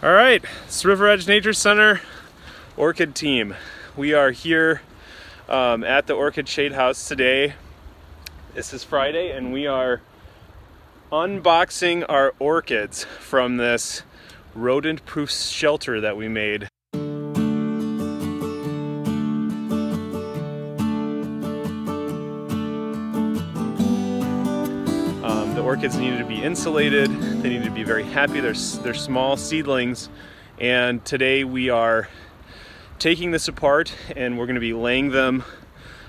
All right, it's Riveredge Nature Center orchid team. We are here at the Orchid Shade House today. This is Friday and we are unboxing our orchids from this rodent-proof shelter that we made. The orchids needed to be insulated. They needed to be very happy. They're small seedlings, and today we are taking this apart and we're going to be laying them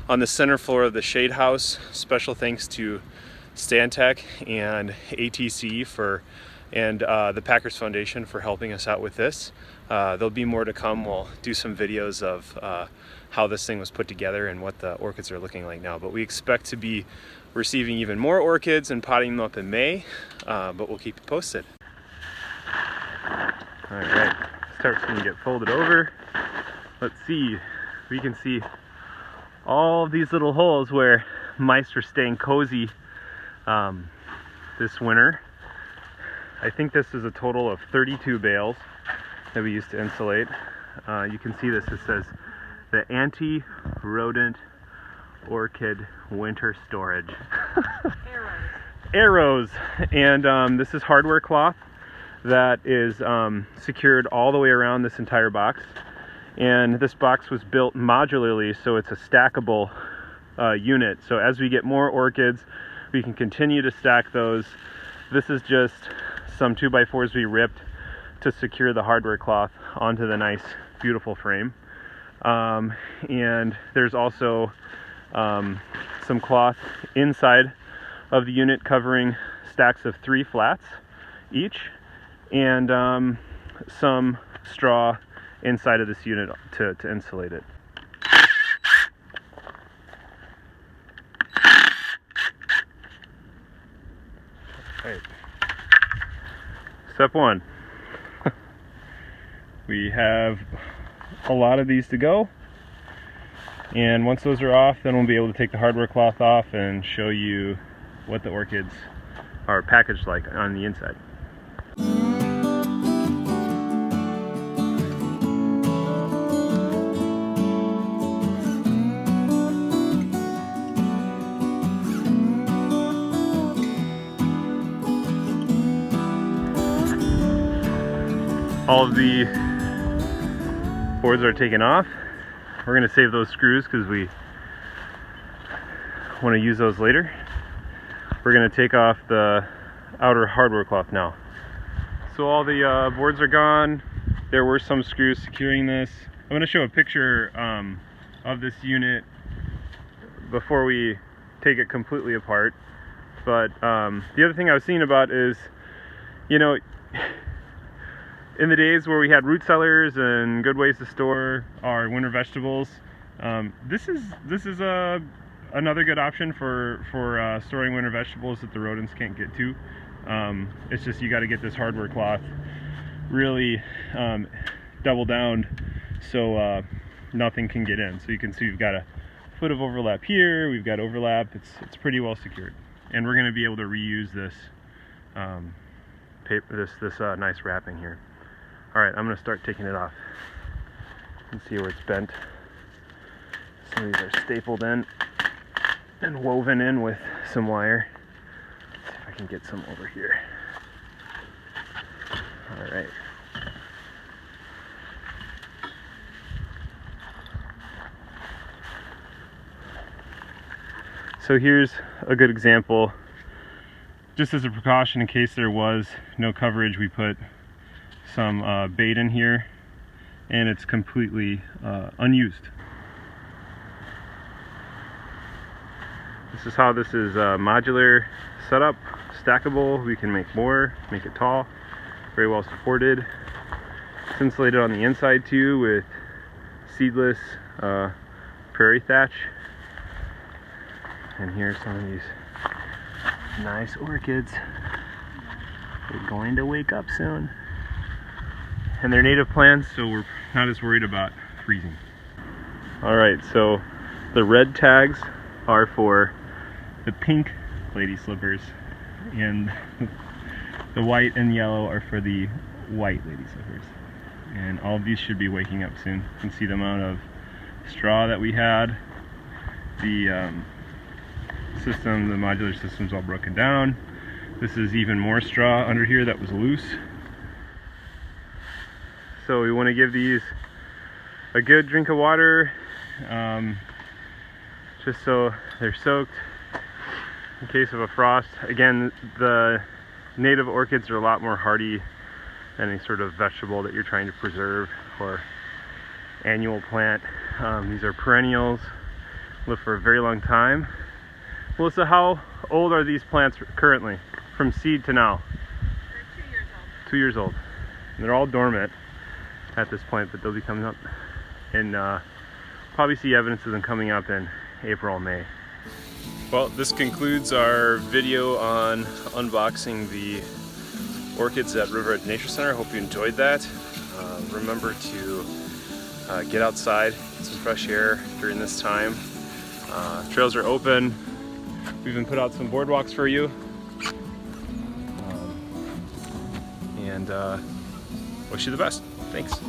on the center floor of the shade house. Special thanks to Stantec and ATC and the Packers Foundation for helping us out with this. There'll be more to come. We'll do some videos of how this thing was put together and what the orchids are looking like now. But we expect to be receiving even more orchids and potting them up in May, but we'll keep you posted. All right, starts going to get folded over. Let's see, we can see all of these little holes where mice are staying cozy this winter. I think this is a total of 32 bales that we used to insulate. You can see this, it says the anti-rodent orchid winter storage. Arrows. And this is hardware cloth that is secured all the way around this entire box. And this box was built modularly, so it's a stackable unit. So as we get more orchids, we can continue to stack those. This is just some 2x4s we ripped to secure the hardware cloth onto the nice, beautiful frame. And there's also some cloth inside of the unit covering stacks of 3 flats each, and some straw inside of this unit to insulate it. Right. Step 1. We have a lot of these to go, and once those are off, then we'll be able to take the hardware cloth off and show you what the orchids are packaged like on the inside. All of the boards are taken off. We're going to save those screws because we want to use those later. We're going to take off the outer hardware cloth now. So all the boards are gone. There were some screws securing this. I'm going to show a picture of this unit before we take it completely apart. But the other thing I was thinking about is, you know, in the days where we had root cellars and good ways to store our winter vegetables, this is another good option for storing winter vegetables that the rodents can't get to. It's just you got to get this hardware cloth really double downed so nothing can get in. So you can see we've got a foot of overlap here. We've got overlap. It's pretty well secured, and we're going to be able to reuse this paper, this nice wrapping here. All right, I'm going to start taking it off. You can see where it's bent. Some of these are stapled in and woven in with some wire. Let's see if I can get some over here. All right. So here's a good example. Just as a precaution, in case there was no coverage, we put some bait in here, and it's completely unused. This is how this is modular setup, stackable. We can make more, make it tall, very well supported. It's insulated on the inside too with seedless prairie thatch. And here's some of these nice orchids. They're going to wake up soon. And they're native plants, so we're not as worried about freezing. Alright, so the red tags are for the pink lady slippers, and the white and yellow are for the white lady slippers. And all of these should be waking up soon. You can see the amount of straw that we had. The system, the modular system's all broken down. This is even more straw under here that was loose. So we want to give these a good drink of water, just so they're soaked in case of a frost. Again, the native orchids are a lot more hardy than any sort of vegetable that you're trying to preserve or annual plant. These are perennials, live for a very long time. Melissa, how old are these plants currently, from seed to now? They're 2 years old. 2 years old. And they're all dormant at this point, but they'll be coming up, and probably see evidence of them coming up in April, May. Well, this concludes our video on unboxing the orchids at Riveredge Nature Center. I hope you enjoyed that. Remember to get outside, get some fresh air during this time. Trails are open. We've even put out some boardwalks for you. And wish you the best. Thanks.